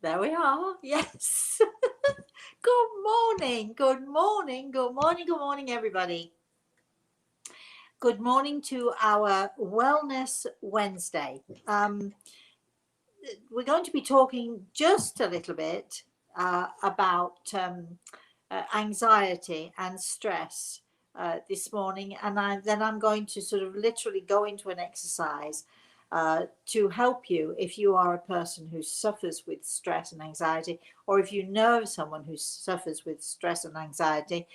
There we are. Yes. Good morning. Good morning. Good morning. Good morning, everybody. Good morning to our Wellness Wednesday. We're going to be talking just a little bit about anxiety and stress this morning, and then I'm going to sort of literally go into an exercise to help you if you are a person who suffers with stress and anxiety, or if you know of someone who suffers with stress and anxiety.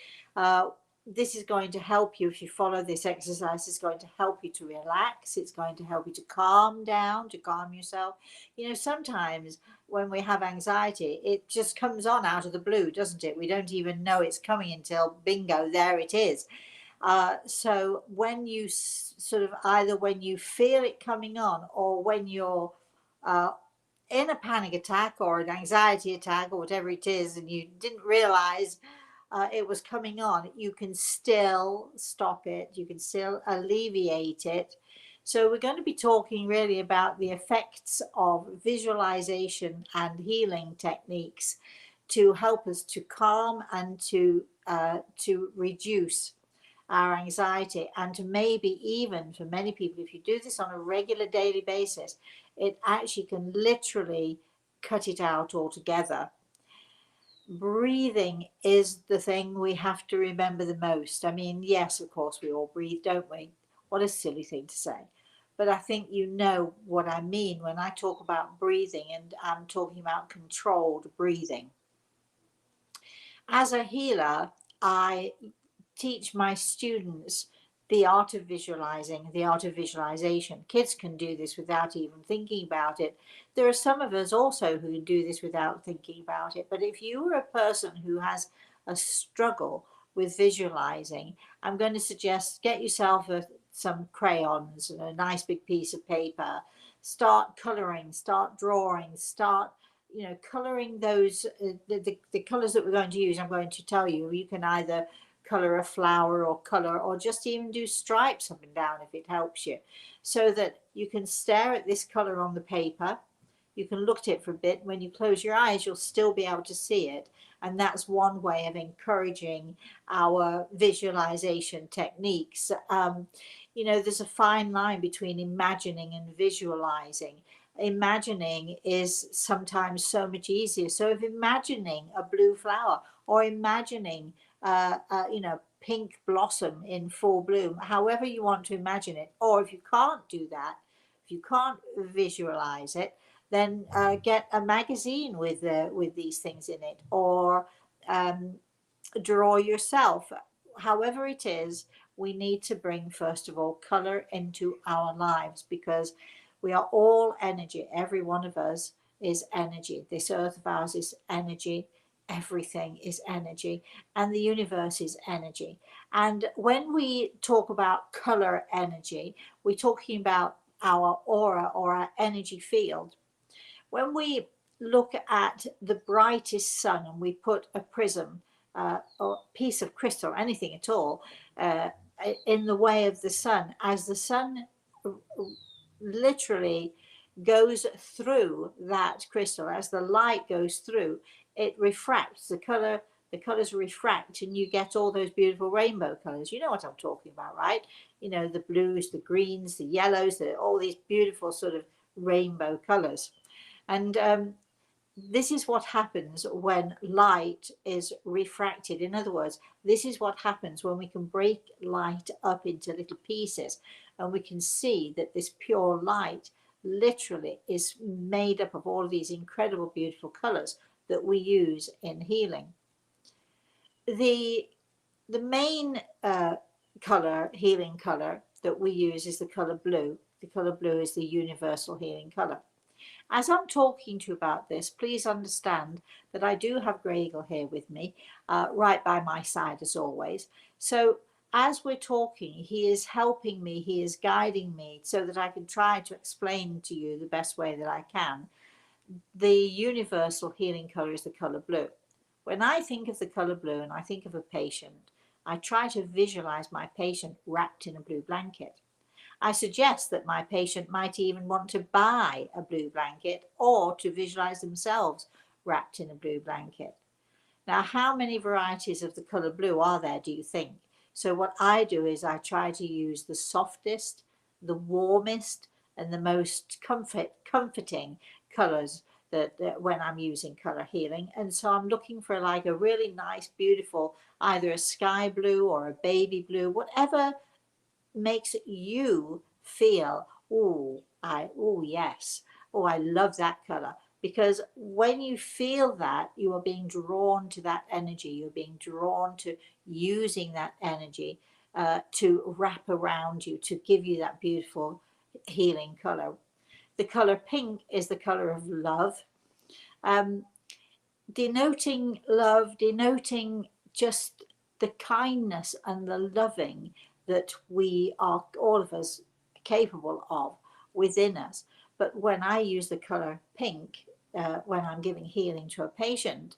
This is going to help you. If you follow this exercise, it's going to help you to relax. It's going to help you to calm down, to calm yourself. You know, sometimes when we have anxiety, it just comes on out of the blue, doesn't it? We don't even know it's coming until bingo, there it is. So when you sort of either when you feel it coming on, or when you're uh, in a panic attack or an anxiety attack or whatever it is, and you didn't realize it was coming on, you can still stop it, you can still alleviate it. So we're going to be talking really about the effects of visualization and healing techniques to help us to calm and to reduce our anxiety, and to maybe even for many people, if you do this on a regular daily basis, it actually can literally cut it out altogether. Breathing is the thing we have to remember the most. I mean, yes, of course, we all breathe, don't we? What a silly thing to say. But I think you know what I mean when I talk about breathing, and I'm talking about controlled breathing. As a healer, I teach my students the art of visualizing, the art of visualization. Kids can do this without even thinking about it. There are some of us also who do this without thinking about it. But if you are a person who has a struggle with visualizing, I'm going to suggest get yourself some crayons and a nice big piece of paper. Start coloring, start drawing, start coloring those the colors that we're going to use. I'm going to tell you, you can either color a flower or color, or just even do stripes up and down if it helps you, so that you can stare at this color on the paper. You can look at it for a bit. When you close your eyes, you'll still be able to see it. And that's one way of encouraging our visualization techniques. There's a fine line between imagining and visualizing. Imagining is sometimes so much easier. So if imagining a blue flower, or imagining pink blossom in full bloom, however you want to imagine it, or if you can't do that, if you can't visualize it, then get a magazine with these things in it, or um, draw yourself. However it is, we need to bring, first of all, color into our lives, because we are all energy. Every one of us is energy. This earth of ours is energy. Everything is energy, and the universe is energy. And when we talk about color energy, we're talking about our aura, or our energy field. When we look at the brightest sun and we put a prism or piece of crystal, anything at all, uh, in the way of the sun, as the sun literally goes through that crystal, as the light goes through, it refracts the colors refract, and you get all those beautiful rainbow colors. You know what I'm talking about, right? The blues, the greens, the yellows, all these beautiful sort of rainbow colors. And this is what happens when light is refracted. In other words, this is what happens when we can break light up into little pieces, and we can see that this pure light literally is made up of all of these incredible, beautiful colors that we use in healing. The main color, healing color that we use is the color blue. The color blue is the universal healing color. As I'm talking to you about this, please understand that I do have Grey Eagle here with me, right by my side as always. So as we're talking, he is helping me, he is guiding me, so that I can try to explain to you the best way that I can. The universal healing color is the color blue. When I think of the color blue and I think of a patient, I try to visualize my patient wrapped in a blue blanket. I suggest that my patient might even want to buy a blue blanket or to visualize themselves wrapped in a blue blanket. Now, how many varieties of the colour blue are there, do you think? So what I do is I try to use the softest, the warmest, and the most comforting colours that when I'm using colour healing. And so I'm looking for like a really nice, beautiful, either a sky blue or a baby blue, whatever makes you feel, oh yes, oh, I love that color. Because when you feel that, you are being drawn to that energy. You're being drawn to using that energy to wrap around you, to give you that beautiful healing color. The color pink is the color of love, um, denoting love, denoting just the kindness and the loving that we are, all of us, capable of within us. But when I use the color pink, when I'm giving healing to a patient,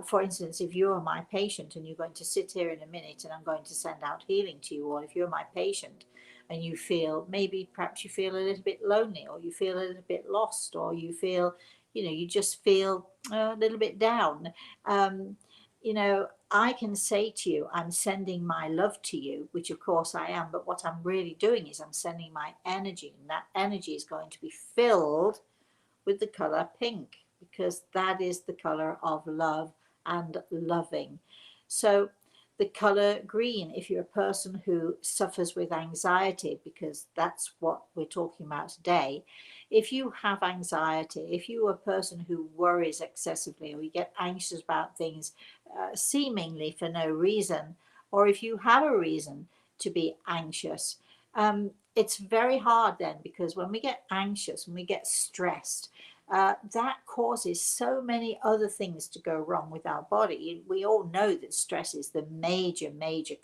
for instance, if you're my patient and you're going to sit here in a minute and I'm going to send out healing to you, or if you're my patient and you feel, maybe perhaps you feel a little bit lonely, or you feel a little bit lost, or you feel, you just feel a little bit down. Um, I can say to you, I'm sending my love to you, which of course I am, but what I'm really doing is I'm sending my energy, and that energy is going to be filled with the color pink, because that is the color of love and loving. So the color green, if you're a person who suffers with anxiety, because that's what we're talking about today, if you have anxiety, if you're a person who worries excessively, or you get anxious about things seemingly for no reason, or if you have a reason to be anxious, it's very hard then, because when we get anxious, when we get stressed, that causes so many other things to go wrong with our body. We all know that stress is the major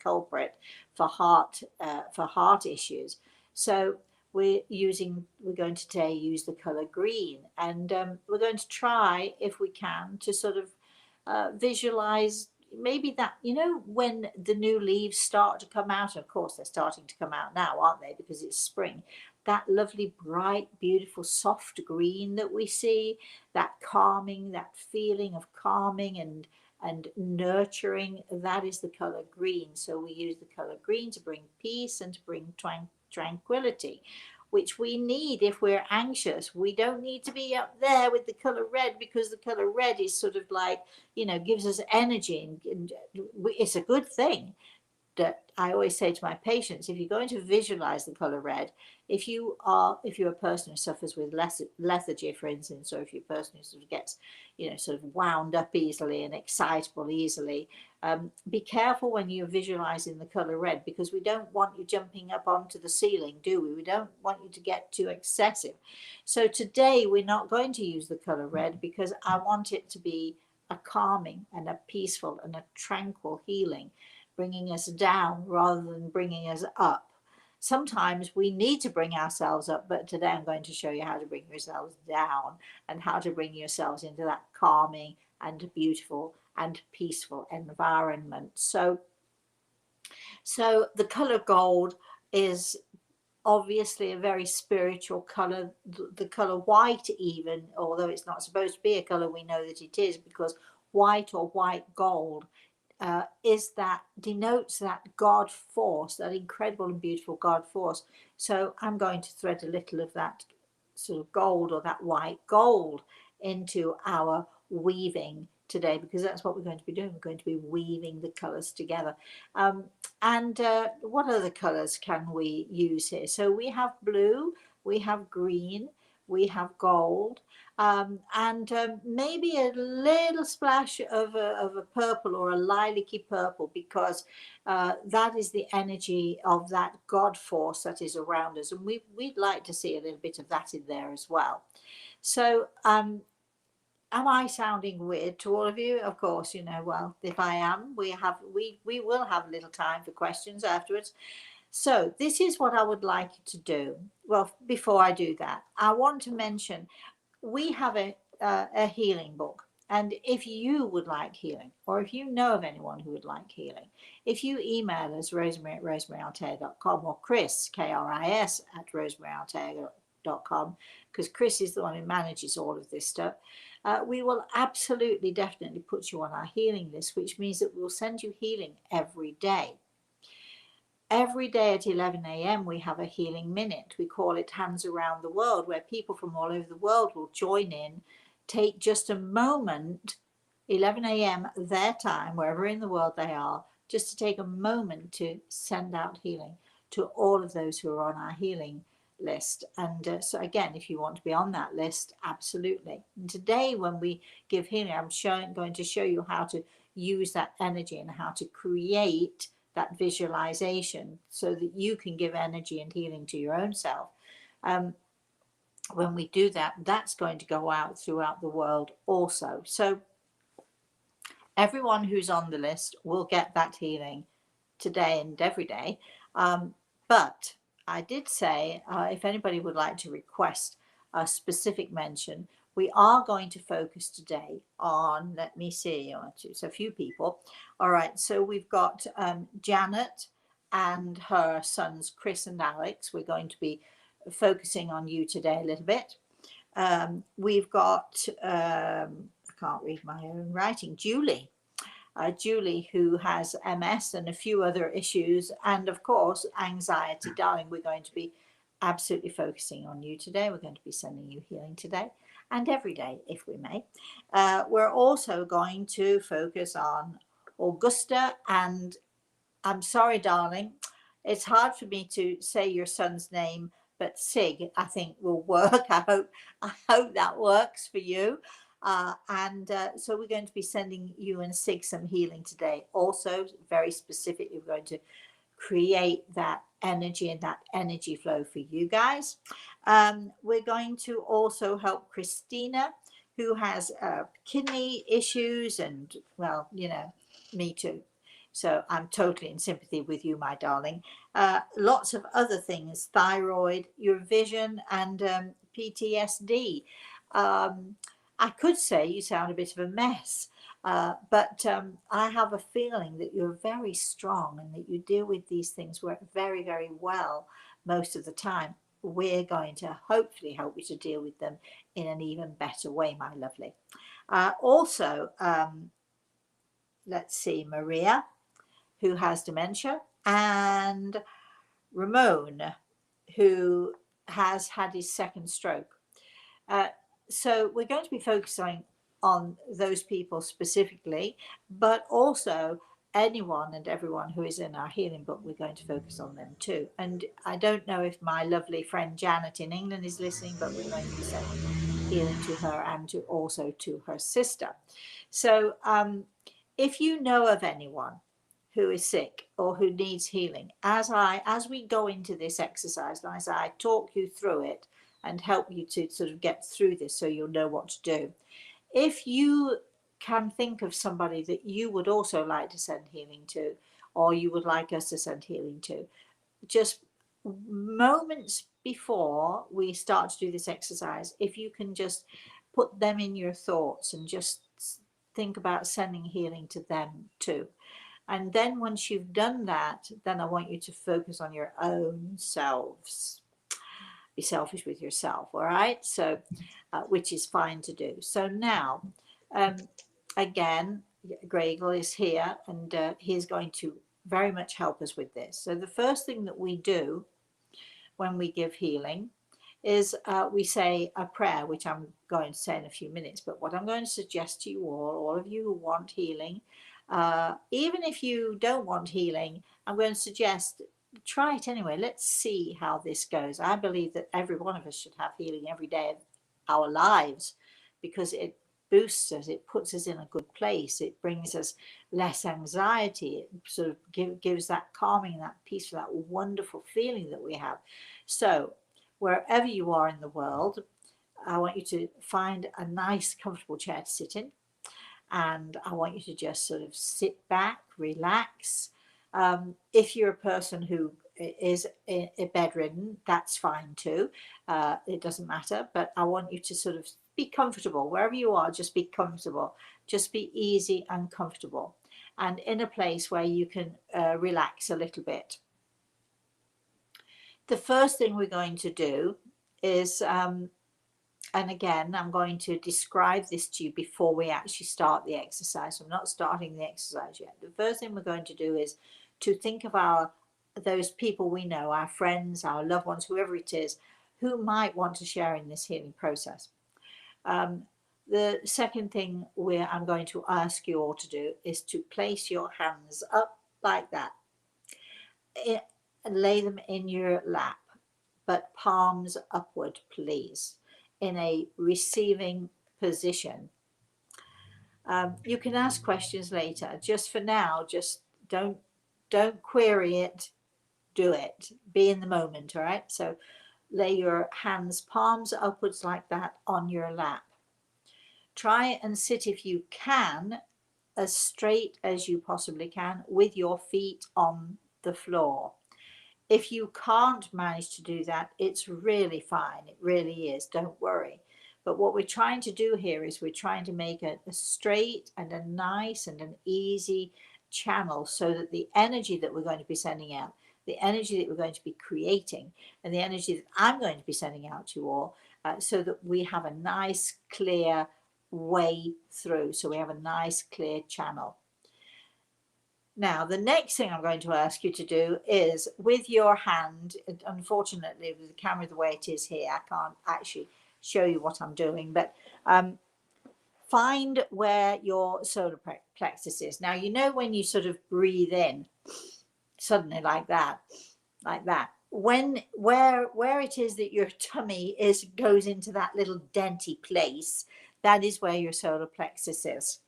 culprit for heart issues. So we're going to today use the color green, and we're going to try, if we can, to sort of visualize maybe that, when the new leaves start to come out, of course they're starting to come out now, aren't they, because it's spring, that lovely bright beautiful soft green that we see, that calming, that feeling of calming and nurturing, that is the color green. So we use the color green to bring peace and to bring tranquility, which we need if we're anxious. We don't need to be up there with the color red, because the color red is sort of like, gives us energy, and it's a good thing. That I always say to my patients, if you're going to visualize the color red, if you're a person who suffers with lethargy, for instance, or if you're a person who sort of gets, sort of wound up easily and excitable easily, be careful when you're visualizing the color red, because we don't want you jumping up onto the ceiling, do we? We don't want you to get too excessive. So today we're not going to use the color red, because I want it to be a calming and a peaceful and a tranquil healing, bringing us down rather than bringing us up. Sometimes we need to bring ourselves up, but today I'm going to show you how to bring yourselves down, and how to bring yourselves into that calming and beautiful and peaceful environment. So the color gold is obviously a very spiritual color. The color white, even, although it's not supposed to be a color, we know that it is, because white or white gold denotes that God force, that incredible and beautiful God force. So I'm going to thread a little of that sort of gold, or that white gold, into our weaving today, because that's what we're going to be doing. We're going to be weaving the colors together. And what other colors can we use here? So we have blue, we have green, we have gold, and maybe a little splash of a purple, or a lilac-y purple, because that is the energy of that God force that is around us, and we'd like to see a little bit of that in there as well. So am I sounding weird to all of you? Of course, well, if I am, we will have a little time for questions afterwards. So this is what I would like you to do. Well, before I do that, I want to mention we have a healing book, And if you would like healing, or if you know of anyone who would like healing, if you email us, rosemary@rosemaryaltea.com, or Chris, Kris, at rosemary.altea.com, because Chris is the one who manages all of this stuff, we will absolutely, definitely put you on our healing list, which means that we'll send you healing every day. Every day at 11 a.m. we have a healing minute. We call it Hands Around the World, where people from all over the world will join in, take just a moment, 11 a.m. their time, wherever in the world they are, just to take a moment to send out healing to all of those who are on our healing list. And so again, if you want to be on that list, absolutely. And today when we give healing, I'm going to show you how to use that energy and how to create that visualization so that you can give energy and healing to your own self. When we do that, that's going to go out throughout the world also. So everyone who's on the list will get that healing today and every day. But I did say, if anybody would like to request a specific mention, we are going to focus today on, let me see, it's a few people. All right, so we've got Janet and her sons, Chris and Alex. We're going to be focusing on you today a little bit. We've got, I can't read my own writing, Julie, who has MS and a few other issues, and of course, anxiety. Darling, we're going to be absolutely focusing on you today. We're going to be sending you healing today and every day, if we may. We're also going to focus on Augusta, and I'm sorry, darling, it's hard for me to say your son's name, but Sig, I think, will work. I hope that works for you. So we're going to be sending you and Sig some healing today. Also, very specifically, we're going to create that energy and that energy flow for you guys. We're going to also help Christina, who has kidney issues, and well, you know, me too. So I'm totally in sympathy with you, my darling. Lots of other things, thyroid, your vision, and PTSD. I could say you sound a bit of a mess, but I have a feeling that you're very strong and that you deal with these things very, very well most of the time. We're going to hopefully help you to deal with them in an even better way, my lovely. Also, let's see, Maria, who has dementia, and Ramon, who has had his second stroke. So we're going to be focusing on those people specifically, but also anyone and everyone who is in our healing book, we're going to focus on them too. And I don't know if my lovely friend Janet in England is listening, but we're going to be sending healing to her and also to her sister. So if you know of anyone who is sick or who needs healing, as we go into this exercise, and as I talk you through it and help you to sort of get through this so you'll know what to do, if you can think of somebody that you would also like to send healing to, or you would like us to send healing to, just moments before we start to do this exercise, if you can just put them in your thoughts and just think about sending healing to them too. And then once you've done that, then I want you to focus on your own selves. Be selfish with yourself, all right? So, which is fine to do. So now, again, Gregor is here, and he's going to very much help us with this. So the first thing that we do when we give healing is we say a prayer, which I'm going to say in a few minutes. But what I'm going to suggest to you all of you who want healing, even if you don't want healing, I'm going to suggest try it anyway. Let's see how this goes. I believe that every one of us should have healing every day of our lives, because it boosts us, it puts us in a good place, it brings us less anxiety, it sort of gives that calming, that peaceful, that wonderful feeling that we have. So wherever you are in the world, I want you to find a nice comfortable chair to sit in, and I want you to just sort of sit back, relax. If you're a person who is bedridden, that's fine too. It doesn't matter, but I want you to sort of be comfortable. Wherever you are, just be comfortable. Just be easy and comfortable, and in a place where you can relax a little bit. The first thing we're going to do is, and again, I'm going to describe this to you before we actually start the exercise. I'm not starting the exercise yet. The first thing we're going to do is to think of those people we know, our friends, our loved ones, whoever it is, who might want to share in this healing process. The second thing I'm going to ask you all to do is to place your hands up like that and lay them in your lap, but palms upward, please, in a receiving position. You can ask questions later. Just for now, just don't query it. Do it. Be in the moment, all right? So lay your hands, palms upwards like that on your lap. Try and sit, if you can, as straight as you possibly can with your feet on the floor. If you can't manage to do that, it's really fine. It really is. Don't worry. But what we're trying to do here is we're trying to make a straight and a nice and an easy channel, so that the energy that we're going to be sending out, the energy that we're going to be creating, and the energy that I'm going to be sending out to you all, so that we have a nice, clear way through. So we have a nice, clear channel. Now, the next thing I'm going to ask you to do is, with your hand, unfortunately with the camera the way it is here, I can't actually show you what I'm doing, but find where your solar plexus is. Now, you know when you sort of breathe in, suddenly like that, where it is that your tummy goes into that little denty place, that is where your solar plexus is.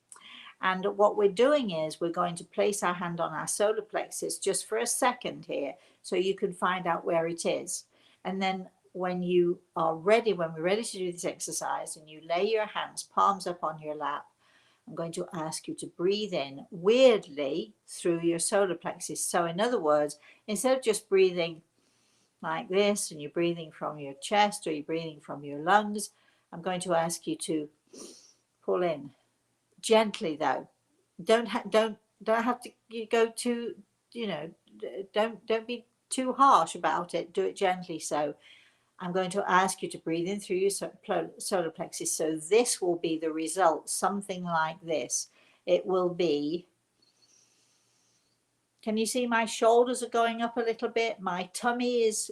And what we're doing is we're going to place our hand on our solar plexus just for a second here, so you can find out where it is. And then when we're ready to do this exercise, and you lay your hands palms up on your lap, I'm going to ask you to breathe in weirdly through your solar plexus. So in other words, instead of just breathing like this, and you're breathing from your chest or you're breathing from your lungs, I'm going to ask you to pull in. Gently though, don't have to go too, don't be too harsh about it. Do it gently. So I'm going to ask you to breathe in through your solar plexus. So this will be the result, something like this. It will be, can you see my shoulders are going up a little bit? My tummy is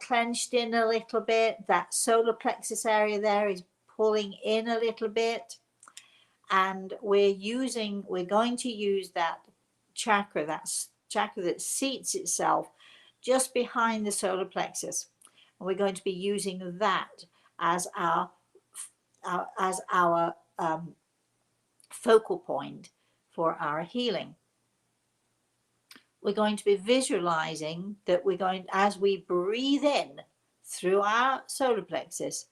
clenched in a little bit. That solar plexus area there is pulling in a little bit. And we're going to use that chakra that seats itself just behind the solar plexus. And we're going to be using that as our focal point for our healing. We're going to be visualizing that as we breathe in through our solar plexus,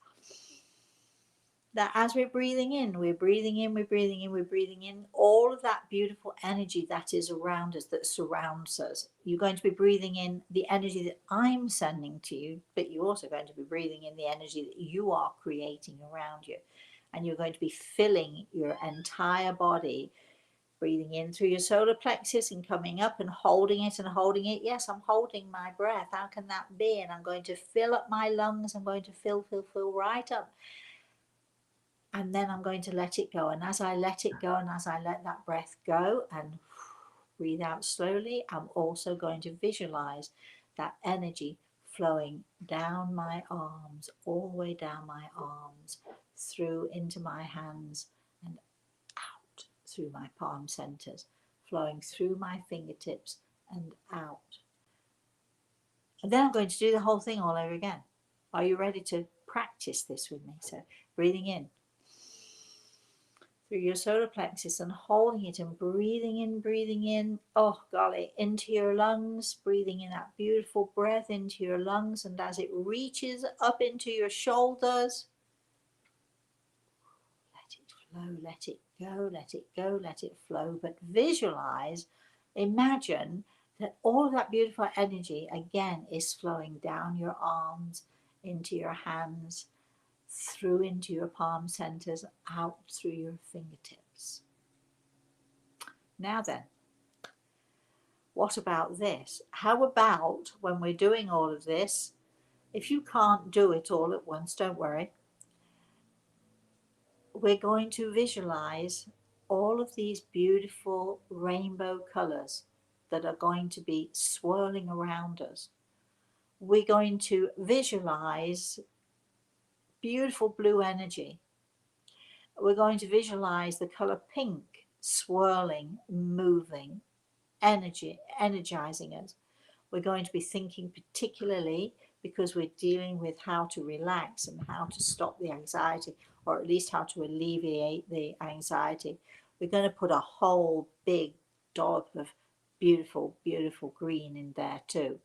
that as we're breathing in all of that beautiful energy that is around us, that surrounds us. You're going to be breathing in the energy that I'm sending to you, but you're also going to be breathing in the energy that you are creating around you. And you're going to be filling your entire body, breathing in through your solar plexus and coming up and holding it and holding it. Yes, I'm holding my breath. How can that be? And I'm going to fill up my lungs. I'm going to fill right up. And then I'm going to let it go. And as I let it go, and as I let that breath go and breathe out slowly, I'm also going to visualize that energy flowing down my arms, all the way down my arms, through into my hands and out through my palm centers, flowing through my fingertips and out. And then I'm going to do the whole thing all over again. Are you ready to practice this with me? So breathing in through your solar plexus and holding it and breathing in, oh golly, into your lungs, breathing in that beautiful breath into your lungs, and as it reaches up into your shoulders, let it flow, let it go, let it go, let it flow. But visualize, imagine that all of that beautiful energy again is flowing down your arms, into your hands, through into your palm centers, out through your fingertips. Now then, what about this? How about when we're doing all of this, if you can't do it all at once, don't worry. We're going to visualize all of these beautiful rainbow colors that are going to be swirling around us. We're going to visualize beautiful blue energy. We're going to visualize the color pink swirling, moving, energizing us. We're going to be thinking particularly, because we're dealing with how to relax and how to stop the anxiety, or at least how to alleviate the anxiety. We're going to put a whole big dollop of beautiful, beautiful green in there too.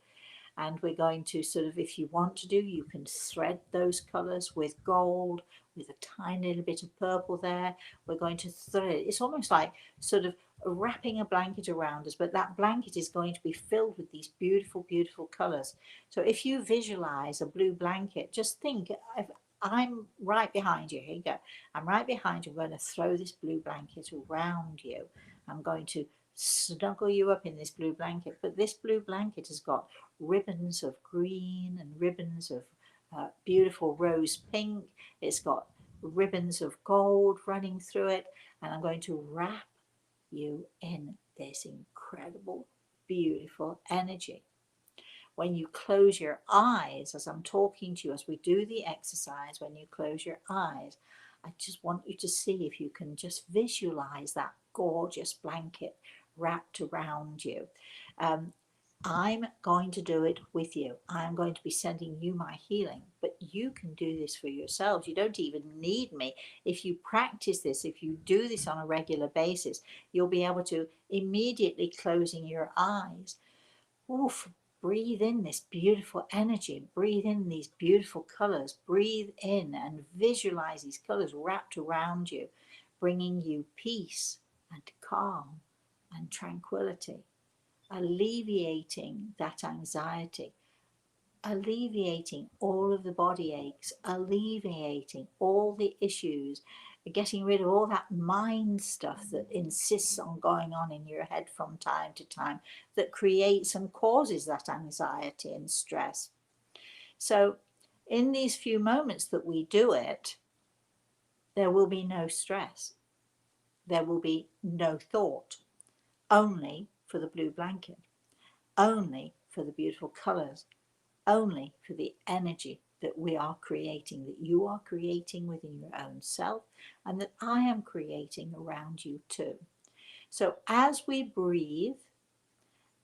And we're going to sort of, if you want to do, you can thread those colors with gold, with a tiny little bit of purple there. We're going to thread it. It's almost like sort of wrapping a blanket around us, but that blanket is going to be filled with these beautiful, beautiful colors. So if you visualize a blue blanket, just think, I'm right behind you. Here you go. I'm right behind you. I'm going to throw this blue blanket around you. I'm going to snuggle you up in this blue blanket, but this blue blanket has got ribbons of green and ribbons of beautiful rose pink. It's got ribbons of gold running through it, and I'm going to wrap you in this incredible, beautiful energy. When you close your eyes, as I'm talking to you, as we do the exercise, when you close your eyes, I just want you to see if you can just visualize that gorgeous blanket wrapped around you. I'm going to do it with you. I'm going to be sending you my healing, but you can do this for yourselves. You don't even need me. If you practice this, if you do this on a regular basis, you'll be able to immediately closing your eyes. Oof, breathe in this beautiful energy. Breathe in these beautiful colors. Breathe in and visualize these colors wrapped around you, bringing you peace and calm and tranquility, alleviating that anxiety, alleviating all of the body aches, alleviating all the issues, getting rid of all that mind stuff that insists on going on in your head from time to time, that creates and causes that anxiety and stress. So in these few moments that we do it, there will be no stress. There will be no thought, only for the blue blanket, only for the beautiful colors, only for the energy that we are creating, that you are creating within your own self, and that I am creating around you too. So as we breathe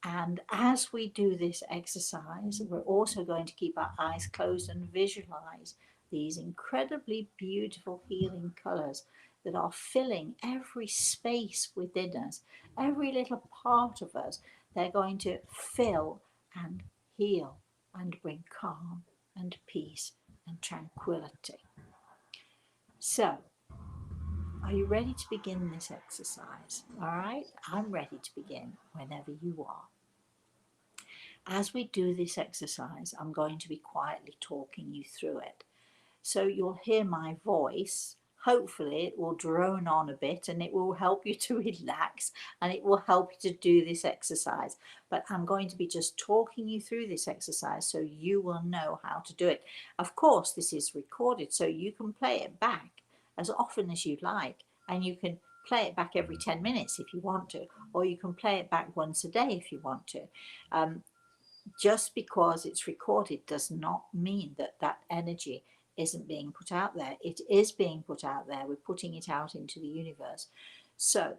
and as we do this exercise, we're also going to keep our eyes closed and visualize these incredibly beautiful healing colors that are filling every space within us, every little part of us. They're going to fill and heal and bring calm and peace and tranquility. So, are you ready to begin this exercise? All right, I'm ready to begin whenever you are. As we do this exercise, I'm going to be quietly talking you through it. So you'll hear my voice. Hopefully it will drone on a bit and it will help you to relax and it will help you to do this exercise. But I'm going to be just talking you through this exercise so you will know how to do it. Of course, this is recorded, so you can play it back as often as you like, and you can play it back every 10 minutes if you want to, or you can play it back once a day if you want to. Just because it's recorded does not mean that that energy isn't being put out there. It is being put out there. We're putting it out into the universe. So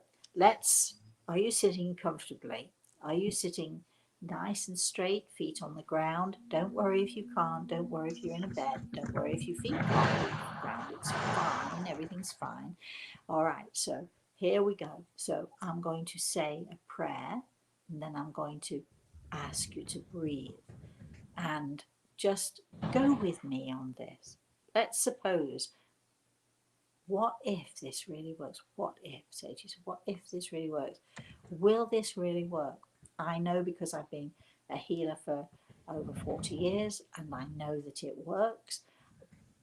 are you sitting comfortably? Are you sitting nice and straight, feet on the ground? Don't worry if you can't. Don't worry if you're in a bed. Don't worry if your feet can't reach the ground. It's fine. Everything's fine. All right, so here we go. So I'm going to say a prayer, and then I'm going to ask you to breathe and just go with me on this. Let's suppose, what if this really works? What if, say to yourself, what if this really works? Will this really work? I know, because I've been a healer for over 40 years and I know that it works.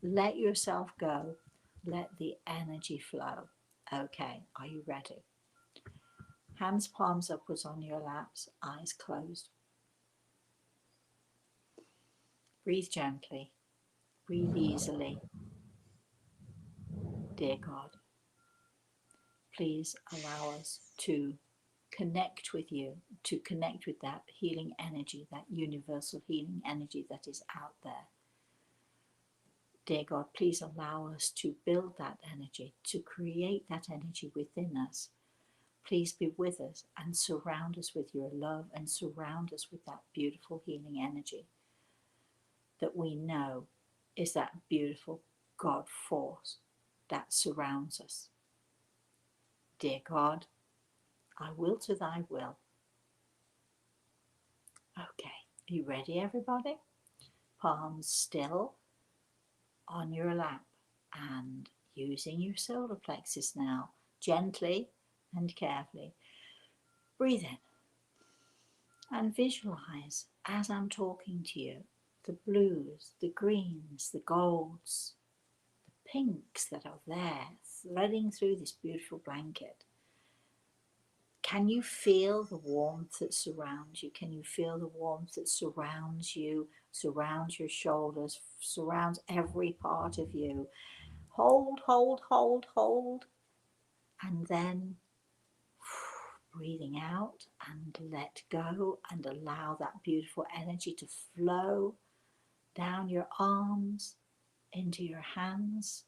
Let yourself go. Let the energy flow. Okay, are you ready? Hands palms upwards on your laps, eyes closed. Breathe gently. Breathe easily. Dear God, please allow us to connect with you, to connect with that healing energy, that universal healing energy that is out there. Dear God, please allow us to build that energy, to create that energy within us. Please be with us and surround us with your love and surround us with that beautiful healing energy that we know is that beautiful God force that surrounds us. Dear God, I will to thy will. Okay, are you ready, everybody? Palms still on your lap and using your solar plexus now, gently and carefully. Breathe in and visualize as I'm talking to you the blues, the greens, the golds, the pinks that are there threading through this beautiful blanket. Can you feel the warmth that surrounds you? Can you feel the warmth that surrounds you, surrounds your shoulders, surrounds every part of you? Hold, hold, hold, hold. And then breathing out and let go and allow that beautiful energy to flow down your arms, into your hands,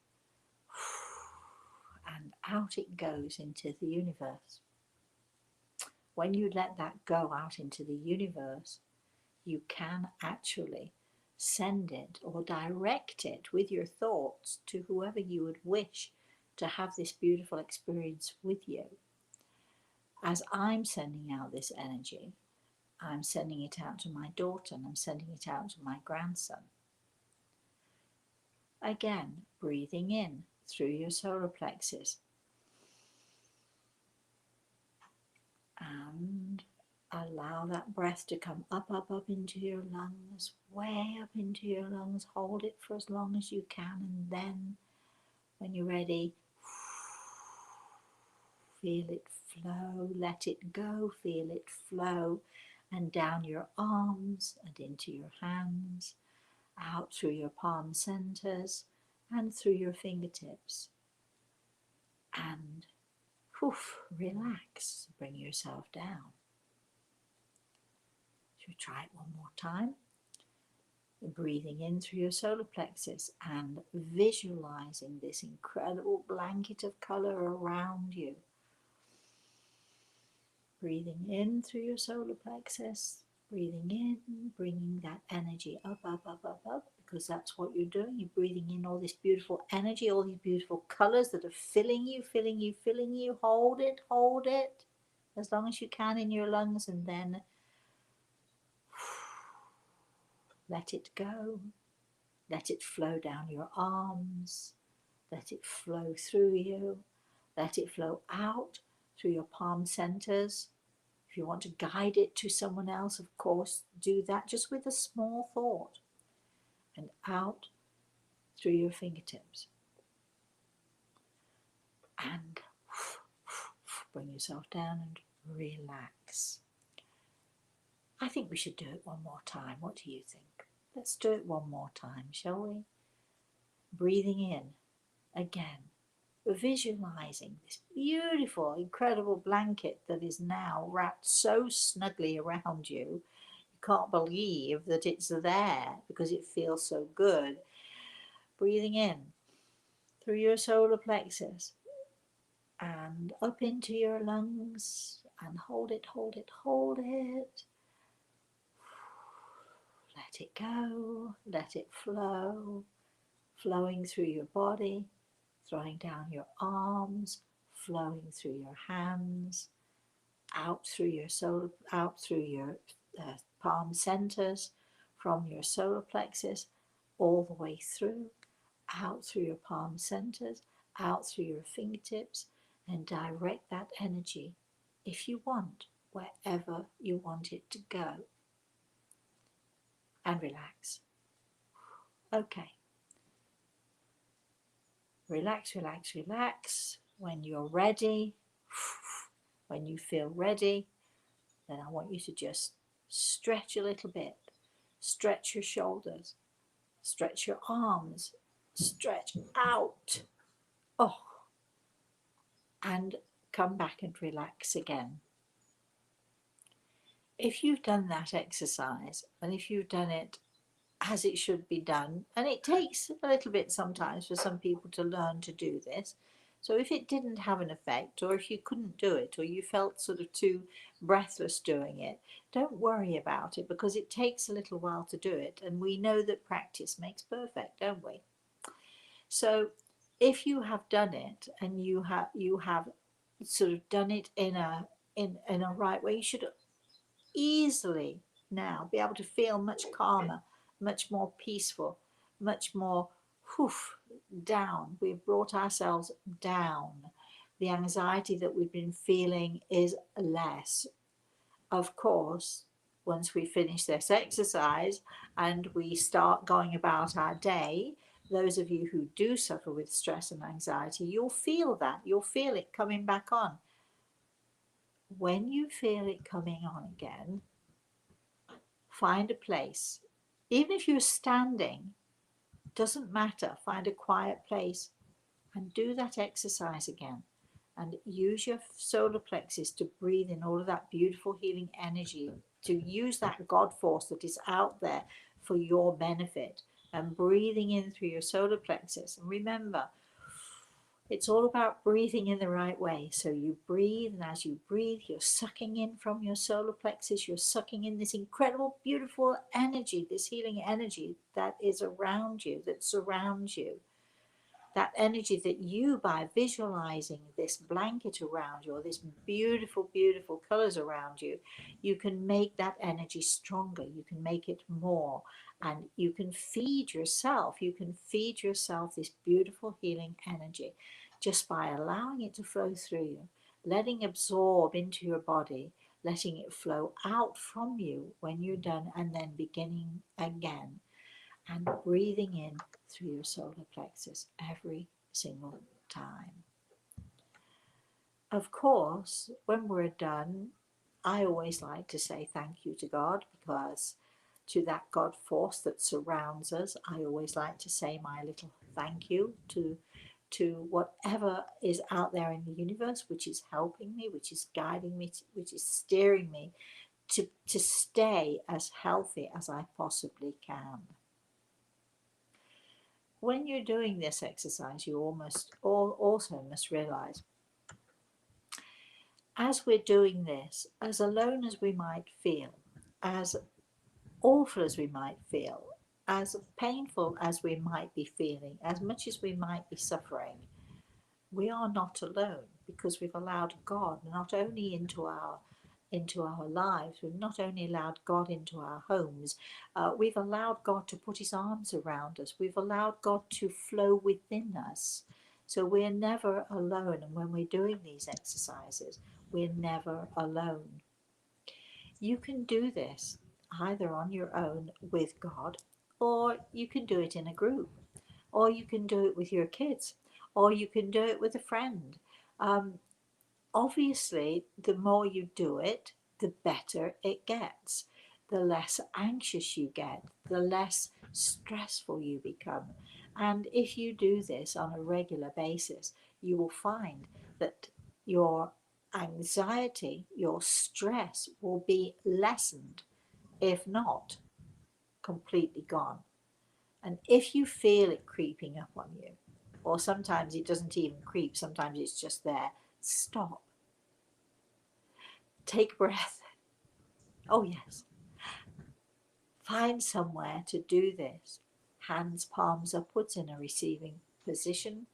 and out it goes into the universe. When you let that go out into the universe, you can actually send it or direct it with your thoughts to whoever you would wish to have this beautiful experience with you. As I'm sending out this energy, I'm sending it out to my daughter and I'm sending it out to my grandson. Again, breathing in through your solar plexus and allow that breath to come up, up, up into your lungs, way up into your lungs. Hold it for as long as you can, and then when you're ready, feel it flow, let it go, feel it flow, and down your arms and into your hands, out through your palm centers and through your fingertips. And relax, bring yourself down. Should we try it one more time? Breathing in through your solar plexus and visualizing this incredible blanket of color around you. Breathing in through your solar plexus, breathing in, bringing that energy up, up, up, up, up, because that's what you're doing. You're breathing in all this beautiful energy, all these beautiful colors that are filling you, filling you, filling you. Hold it as long as you can in your lungs, and then let it go. Let it flow down your arms. Let it flow through you. Let it flow out through your palm centers. If you want to guide it to someone else, of course, do that just with a small thought. And out through your fingertips. And bring yourself down and relax. I think we should do it one more time. What do you think? Let's do it one more time, shall we? Breathing in again. Visualizing this beautiful, incredible blanket that is now wrapped so snugly around you. You can't believe that it's there because it feels so good. Breathing in through your solar plexus and up into your lungs and hold it, hold it, hold it. Let it go, let it flow, flowing through your body, throwing down your arms, flowing through your hands, out through your palm centers, from your solar plexus, all the way through, out through your palm centers, out through your fingertips, and direct that energy, if you want, wherever you want it to go. And relax. Okay, Relax, relax, relax. When you're ready, when you feel ready, then I want you to just stretch a little bit. Stretch your shoulders, stretch your arms, stretch out. Oh, and come back and relax again. If you've done that exercise and if you've done it as it should be done, and it takes a little bit sometimes for some people to learn to do this. So if it didn't have an effect, or if you couldn't do it, or you felt sort of too breathless doing it, don't worry about it, because it takes a little while to do it, and we know that practice makes perfect, don't we? So if you have done it and you have sort of done it in a right way, you should easily now be able to feel much calmer, much more peaceful, much more whoof, down. We've brought ourselves down. The anxiety that we've been feeling is less. Of course, once we finish this exercise and we start going about our day, those of you who do suffer with stress and anxiety, you'll feel that. You'll feel it coming back on. When you feel it coming on again, find a place. Even if you're standing, doesn't matter. Find a quiet place and do that exercise again. And use your solar plexus to breathe in all of that beautiful healing energy, to use that God force that is out there for your benefit, and breathing in through your solar plexus. And remember, it's all about breathing in the right way. So you breathe, and as you breathe, you're sucking in from your solar plexus, you're sucking in this incredible, beautiful energy, this healing energy that is around you, that surrounds you. That energy that you, by visualizing this blanket around you, or this beautiful, beautiful colors around you, you can make that energy stronger. You can make it more. And you can feed yourself. You can feed yourself this beautiful healing energy just by allowing it to flow through you, letting it absorb into your body, letting it flow out from you when you're done, and then beginning again. And breathing in through your solar plexus every single time. Of course, when we're done, I always like to say thank you to God, because to that God force that surrounds us, I always like to say my little thank you to whatever is out there in the universe, which is helping me, which is guiding me, which is steering me to stay as healthy as I possibly can. When you're doing this exercise, you also must realize, as we're doing this, as alone as we might feel, as awful as we might feel, as painful as we might be feeling, as much as we might be suffering, we are not alone, because we've allowed God not only into our lives, we've not only allowed God into our homes, we've allowed God to put his arms around us, we've allowed God to flow within us. So we're never alone, and when we're doing these exercises, we're never alone. You can do this either on your own with God, or you can do it in a group, or you can do it with your kids, or you can do it with a friend. Um, Obviously, the more you do it, the better it gets. The less anxious you get, the less stressful you become. And if you do this on a regular basis, you will find that your anxiety, your stress will be lessened, if not completely gone. And if you feel it creeping up on you, or sometimes it doesn't even creep, sometimes it's just there, stop. Take a breath. Oh, yes. Find somewhere to do this. Hands, palms upwards in a receiving position,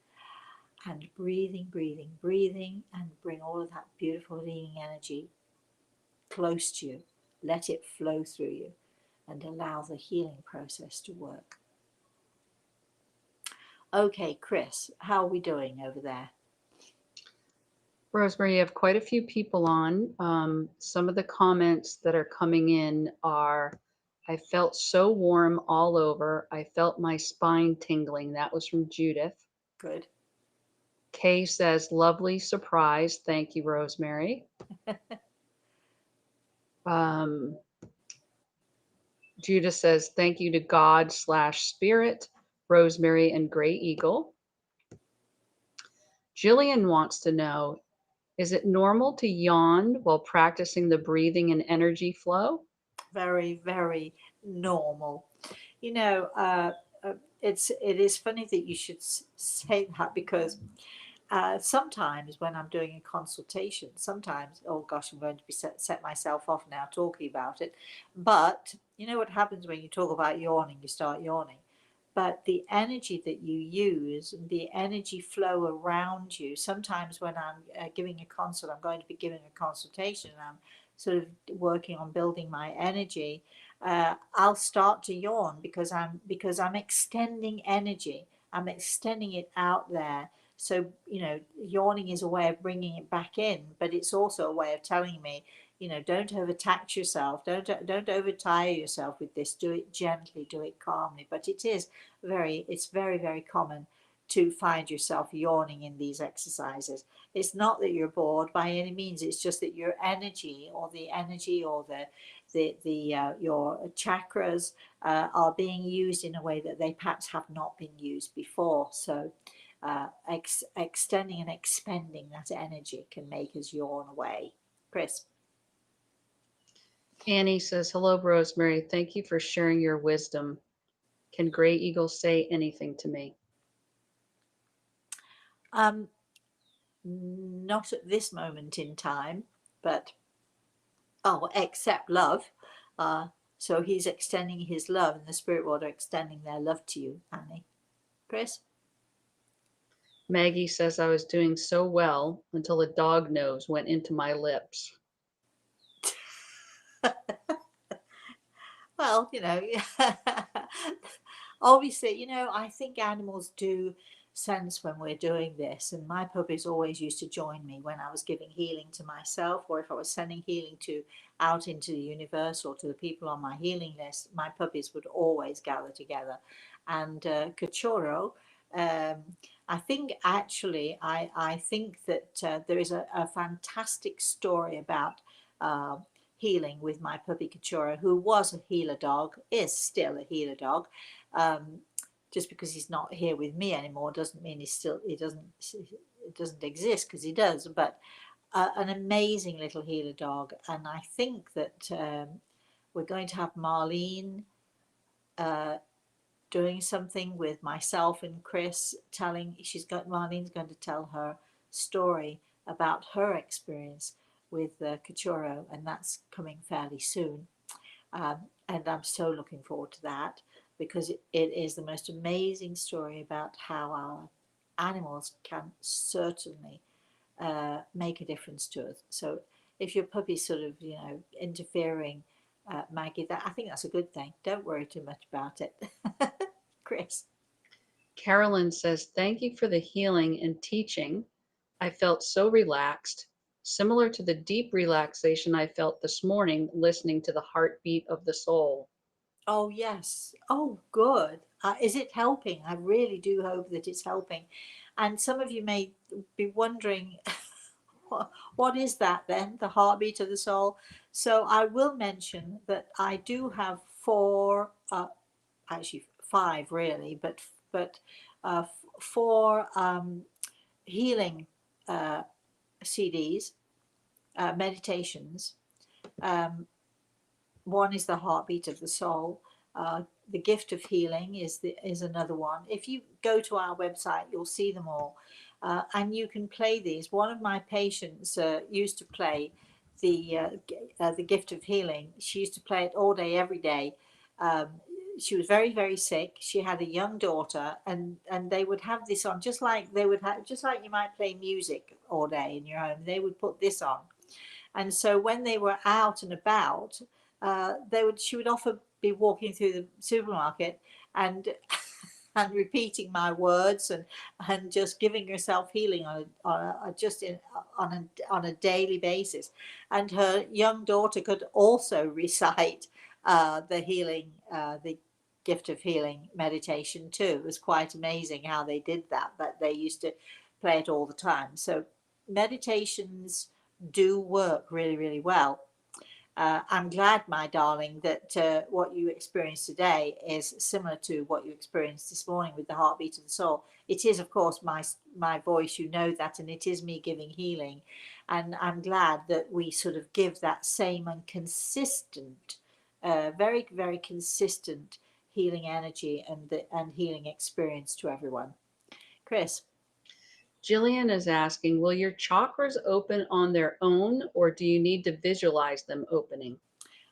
and breathing, breathing, breathing, and bring all of that beautiful healing energy close to you. Let it flow through you and allow the healing process to work. Okay, Chris, how are we doing over there? Rosemary, you have quite a few people on. Some of the comments that are coming in are, I felt so warm all over. I felt my spine tingling. That was from Judith. Good. Kay says, lovely surprise. Thank you, Rosemary. Um, Judah says, thank you to God slash spirit, Rosemary and Gray Eagle. Jillian wants to know, is it normal to yawn while practicing the breathing and energy flow? Very, very normal. You know, it is funny that you should say that, because sometimes when I'm doing a consultation, sometimes, oh gosh, I'm going to be set myself off now talking about it. But you know what happens when you talk about yawning? You start yawning. But the energy that you use, the energy flow around you, sometimes when I'm giving a consult, I'm going to be giving a consultation, and I'm sort of working on building my energy. I'll start to yawn because I'm extending energy. I'm extending it out there. So, you know, yawning is a way of bringing it back in, but it's also a way of telling me, you know, don't overtax yourself. Don't overtire yourself with this. Do it gently, do it calmly. But it's very, very common to find yourself yawning in these exercises. It's not that you're bored by any means. It's just that your energy, or the your chakras are being used in a way that they perhaps have not been used before. So extending and expending that energy can make us yawn away. Chris. Annie says, hello, Rosemary. Thank you for sharing your wisdom. Can Gray Eagle say anything to me? Um, Not at this moment in time, but except love. Uh, so he's extending his love, and the spirit world are extending their love to you, Annie. Chris? Maggie says, I was doing so well until a dog nose went into my lips. Well, you know, obviously, you know, I think animals do sense when we're doing this. And my puppies always used to join me when I was giving healing to myself, or if I was sending healing to out into the universe or to the people on my healing list. My puppies would always gather together. And Cachorro, um, I think actually, I think that there is a fantastic story about. Healing with my puppy Kachura, who was a healer dog, is still a healer dog. Um, just because he's not here with me anymore doesn't mean it doesn't exist, because he does. But an amazing little healer dog, and I think that we're going to have Marlene uh, doing something with myself and Chris, telling Marlene's going to tell her story about her experience with Kachuro, and that's coming fairly soon. Um, and I'm so looking forward to that, because it is the most amazing story about how our animals can certainly make a difference to us. So if your puppy's sort of, you know, interfering, Maggie, that I think that's a good thing. Don't worry too much about it. Chris. Carolyn says, thank you for the healing and teaching. I felt so relaxed, similar to the deep relaxation I felt this morning listening to the heartbeat of the soul. Oh, yes. Oh, good. Is it helping? I really do hope that it's helping. And some of you may be wondering, what is that then? The heartbeat of the soul. So I will mention that I do have four, actually five really, but four healing uh, CDs, meditations. Um, One is the heartbeat of the soul. The gift of healing is another one. If you go to our website, you'll see them all, and you can play these. One of my patients used to play the gift of healing. She used to play it all day, every day. Um, she was very, very sick. She had a young daughter, and they would have this on, just like you might play music all day in your home. They would put this on, and so when they were out and about, she would often be walking through the supermarket and and repeating my words, and just giving herself healing on a daily basis. And her young daughter could also recite the gift of healing meditation too. It was quite amazing how they did that. But they used to play it all the time. So meditations do work really, really well. I'm glad, my darling, that what you experienced today is similar to what you experienced this morning with the heartbeat of the soul. It is, of course, my voice, you know that, and it is me giving healing. And I'm glad that we sort of give that same and consistent, very, very consistent healing energy and healing experience to everyone. Chris? Jillian is asking, will your chakras open on their own or do you need to visualize them opening?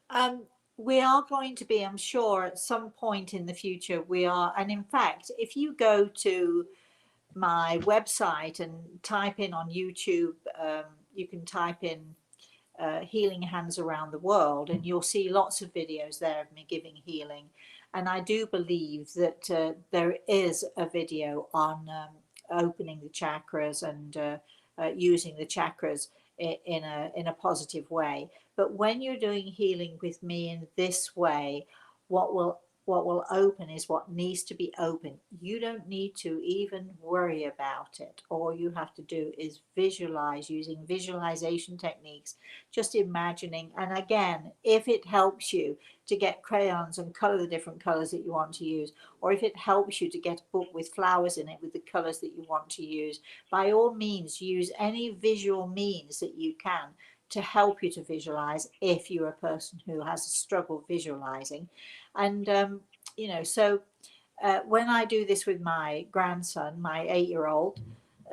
Um, we are going to be, I'm sure, at some point in the future, we are. And in fact, if you go to my website and type in on YouTube, you can type in healing hands around the world, and you'll see lots of videos there of me giving healing. And I do believe that there is a video on opening the chakras and using the chakras in a positive way. But when you're doing healing with me in this way, what will what will open is what needs to be open. You don't need to even worry about it. All you have to do is visualize using visualization techniques, just imagining. And again, if it helps you to get crayons and color the different colors that you want to use, or if it helps you to get a book with flowers in it with the colors that you want to use, by all means, use any visual means that you can to help you to visualize if you're a person who has a struggle visualizing. And, so when I do this with my grandson, my 8-year-old,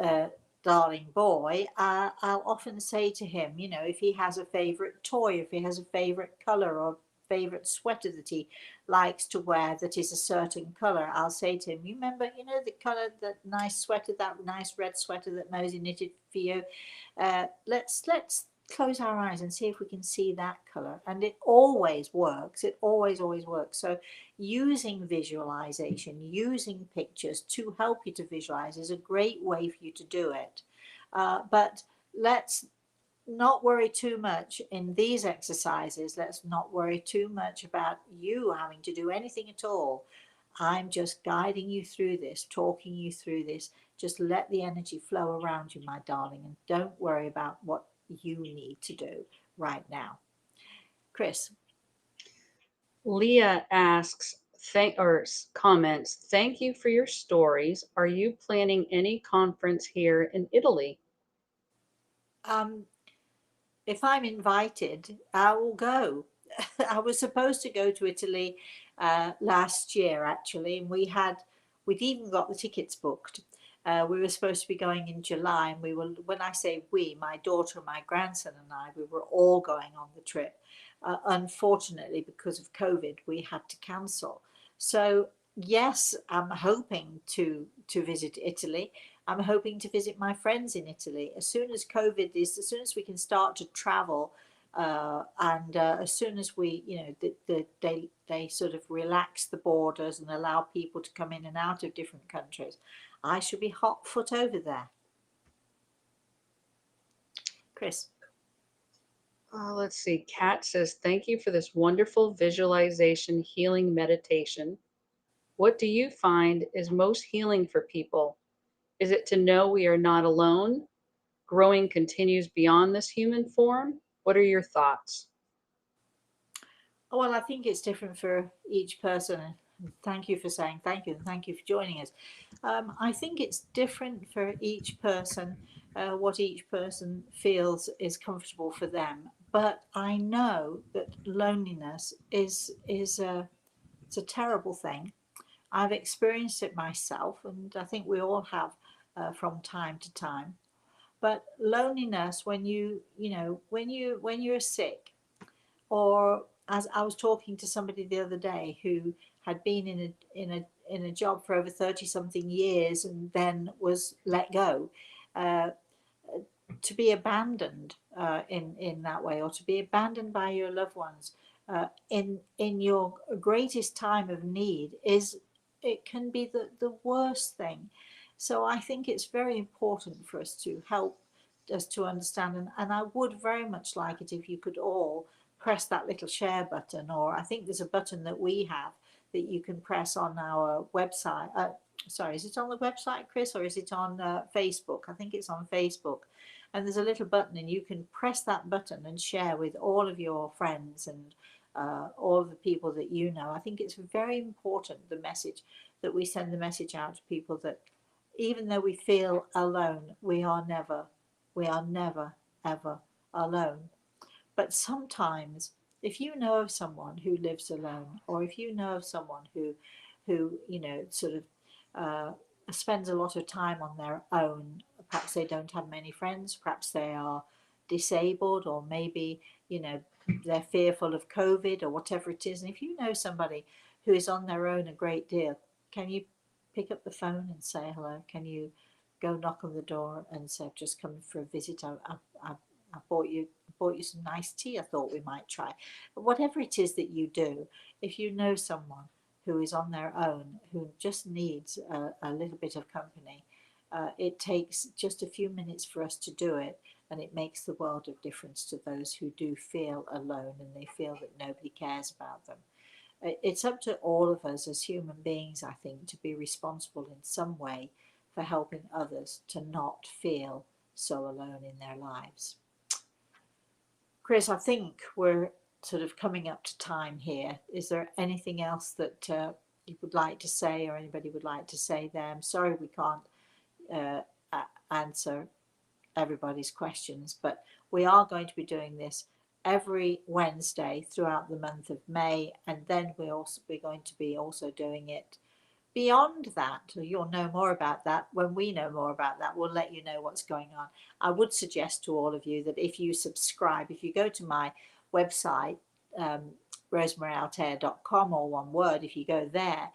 uh, darling boy, I'll often say to him, if he has a favorite toy, if he has a favorite color or favorite sweater that he likes to wear that is a certain color, I'll say to him, you remember, the color, that nice sweater, that nice red sweater that Mosey knitted for you. Let's close our eyes and see if we can see that color. And it always works. It always works. So using visualization, using pictures to help you to visualize is a great way for you to do it. But let's not worry too much in these exercises. Let's not worry too much about you having to do anything at all. I'm just guiding you through this, talking you through this. Just let the energy flow around you, my darling, and don't worry about what you need to do right now. Chris? Leah asks, comments, thank you for your stories. Are you planning any conference here in Italy? um, if I'm invited, I will go. I was supposed to go to Italy last year, actually, and we'd even got the tickets booked. We were supposed to be going in July, and when I say we, my daughter, my grandson, and I, we were all going on the trip. Unfortunately, because of COVID, we had to cancel. So, yes, I'm hoping to visit Italy. I'm hoping to visit my friends in Italy as soon as as soon as we can start to travel, and as soon as we, they sort of relax the borders and allow people to come in and out of different countries. I shall be hot foot over there. Chris? Let's see. Kat says, thank you for this wonderful visualization healing meditation. What do you find is most healing for people? Is it to know we are not alone? Growing continues beyond this human form? What are your thoughts? Oh, well, I think it's different for each person. Thank you for saying thank you, and thank you for joining us. I think it's different for each person, what each person feels is comfortable for them. But I know that loneliness is it's a terrible thing. I've experienced it myself, and I think we all have from time to time. But loneliness, when you're sick, or as I was talking to somebody the other day who had been in a job for over 30 something years and then was let go, uh, to be abandoned in that way, or to be abandoned by your loved ones in your greatest time of need, is it can be the worst thing. So I think it's very important for us to help us to understand, and I would very much like it if you could all press that little share button, or I think there's a button that we have that you can press on our website. Sorry, is it on the website, Chris, or is it on Facebook? I think it's on Facebook. And there's a little button, and you can press that button and share with all of your friends and all of the people that you know. I think it's very important, the message that we send the message out to people, that even though we feel alone, we are never, ever alone. But sometimes, if you know of someone who lives alone, or if you know of someone who sort of spends a lot of time on their own, perhaps they don't have many friends, perhaps they are disabled, or maybe they're fearful of COVID or whatever it is. And if you know somebody who is on their own a great deal, can you pick up the phone and say hello? Can you go knock on the door and say, I've just come for a visit? I bought you some nice tea. I thought we might try. But whatever it is that you do, if you know someone who is on their own, who just needs a little bit of company, it takes just a few minutes for us to do it, and it makes the world of difference to those who do feel alone and they feel that nobody cares about them. It's up to all of us as human beings, I think, to be responsible in some way for helping others to not feel so alone in their lives. Chris, I think we're sort of coming up to time here. Is there anything else that you would like to say, or anybody would like to say there? I'm sorry we can't answer everybody's questions, but we are going to be doing this every Wednesday throughout the month of May, and then we're going to be also doing it beyond that. You'll know more about that when we know more about that. We'll let you know what's going on. I would suggest to all of you that if you subscribe, if you go to my website, rosemaryaltea.com, all one word, if you go there,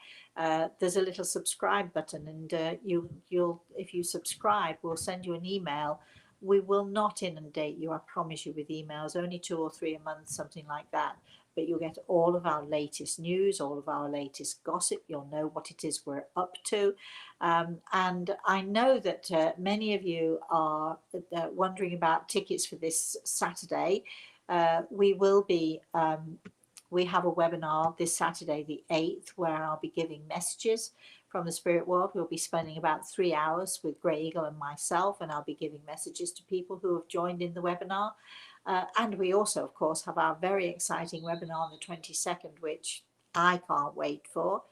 there's a little subscribe button, and you'll if you subscribe, we'll send you an email. We will not inundate you, I promise you, with emails, only 2 or 3 a month, something like that. But you'll get all of our latest news, all of our latest gossip. You'll know what it is we're up to. And I know that many of you are wondering about tickets for this Saturday. We will be, we have a webinar this Saturday, the 8th, where I'll be giving messages from the spirit world. We'll be spending about 3 hours with Grey Eagle and myself, and I'll be giving messages to people who have joined in the webinar. And we also, of course, have our very exciting webinar on the 22nd, which I can't wait for,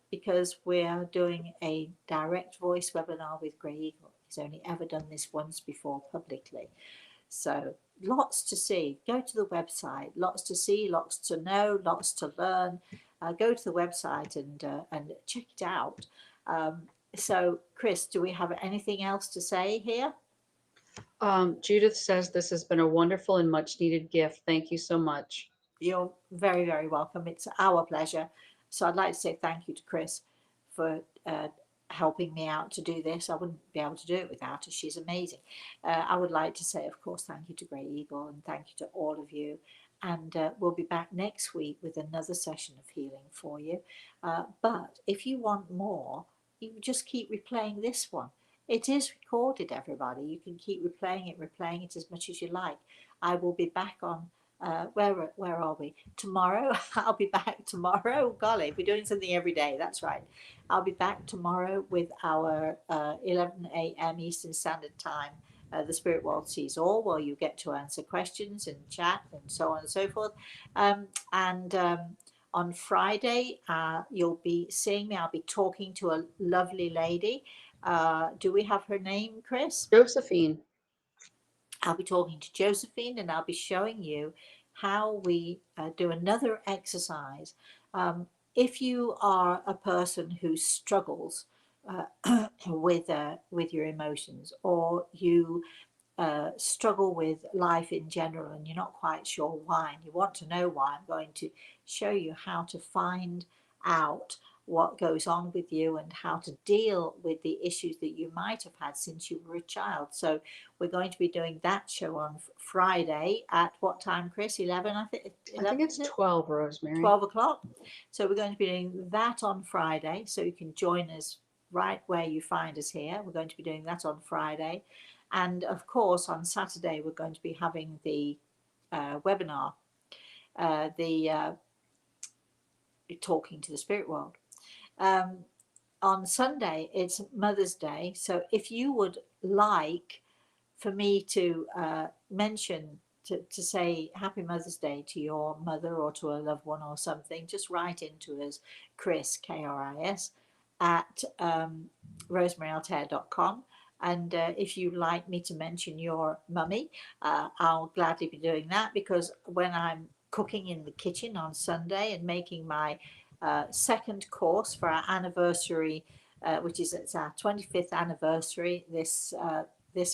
because we're doing a direct voice webinar with Grey Eagle. He's only ever done this once before publicly. So lots to see. Go to the website. Lots to see, lots to know, lots to learn. Go to the website and check it out. So, Chris, do we have anything else to say here? Judith says this has been a wonderful and much needed gift. Thank you so much. You're very, very welcome. It's our pleasure. So I'd like to say thank you to Chris for helping me out to do this. I wouldn't be able to do it without her. She's amazing. I would like to say, of course, thank you to Grey Eagle, and thank you to all of you. And we'll be back next week with another session of healing for you. But if you want more, you just keep replaying this one. It is recorded, everybody. You can keep replaying it as much as you like. I will be back on where are we? Tomorrow. I'll be back tomorrow. Golly, we're doing something every day. That's right. I'll be back tomorrow with our 11 a.m. Eastern Standard Time. The Spirit World Sees All, where you get to answer questions and chat and so on and so forth. On Friday, you'll be seeing me. I'll be talking to a lovely lady. Do we have her name, Chris? Josephine. I'll be talking to Josephine, and I'll be showing you how we do another exercise. If you are a person who struggles with your emotions, or you struggle with life in general and you're not quite sure why, and you want to know why, I'm going to show you how to find out what goes on with you and how to deal with the issues that you might have had since you were a child. So we're going to be doing that show on Friday at what time, Chris? 11, I think. 11, I think it's 12, Rosemary. 12 o'clock. So we're going to be doing that on Friday. So you can join us right where you find us here. We're going to be doing that on Friday. And of course, on Saturday, we're going to be having the webinar, talking to the spirit world. Um, on Sunday, it's Mother's Day. So if you would like for me to mention, to say Happy Mother's Day to your mother or to a loved one or something, just write into us, Chris, Kris, at rosemaryaltea.com. And if you'd like me to mention your mummy, I'll gladly be doing that, because when I'm cooking in the kitchen on Sunday and making my second course for our anniversary, which is, it's our 25th anniversary this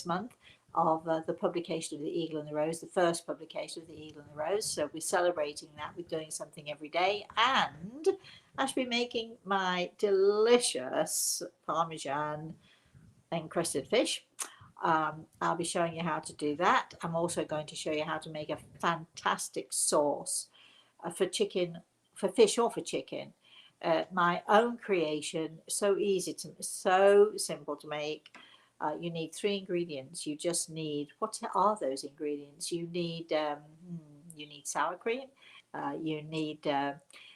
month of the publication of The Eagle and the Rose, the first publication of The Eagle and the Rose. So we're celebrating that. We're doing something every day, and I should be making my delicious Parmesan encrusted fish. I'll be showing you how to do that. I'm also going to show you how to make a fantastic sauce for chicken, for fish or for chicken. My own creation, so easy to, so simple to make. You need 3 ingredients. You just need, what are those ingredients? You need sour cream, you need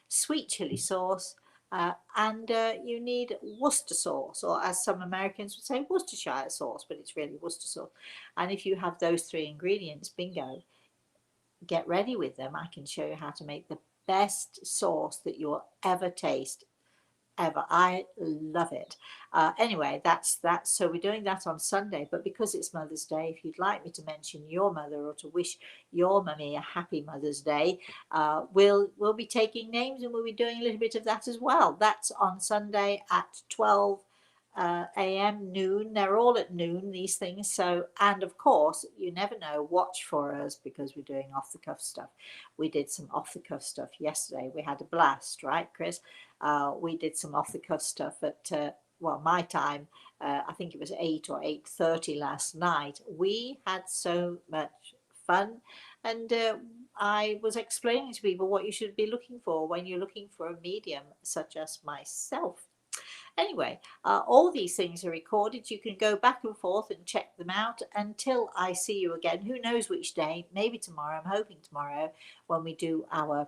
sweet chili sauce, and you need Worcester sauce, or as some Americans would say, Worcestershire sauce, but it's really Worcester sauce. And if you have those 3 ingredients, bingo, get ready with them. I can show you how to make the best sauce that you'll ever taste, ever. I love it. Anyway, that's so we're doing that on Sunday. But because it's Mother's Day, if you'd like me to mention your mother or to wish your mummy a happy Mother's Day, we'll be taking names, and we'll be doing a little bit of that as well. That's on Sunday at 12 a.m. noon. They're all at noon, these things. So, and of course, you never know, watch for us, because we're doing off the cuff stuff. We did some off the cuff stuff yesterday. We had a blast, right, Chris? We did some off the cuff stuff at well, my time. I think it was 8 or 8:30 last night. We had so much fun, and I was explaining to people what you should be looking for when you're looking for a medium such as myself. Anyway, all these things are recorded. You can go back and forth and check them out until I see you again. Who knows which day? Maybe tomorrow. I'm hoping tomorrow, when we do the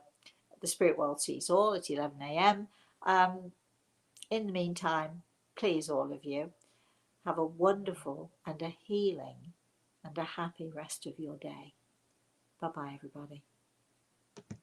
Spirit World Sees All at 11 a.m. In the meantime, please, all of you, have a wonderful and a healing and a happy rest of your day. Bye bye, everybody.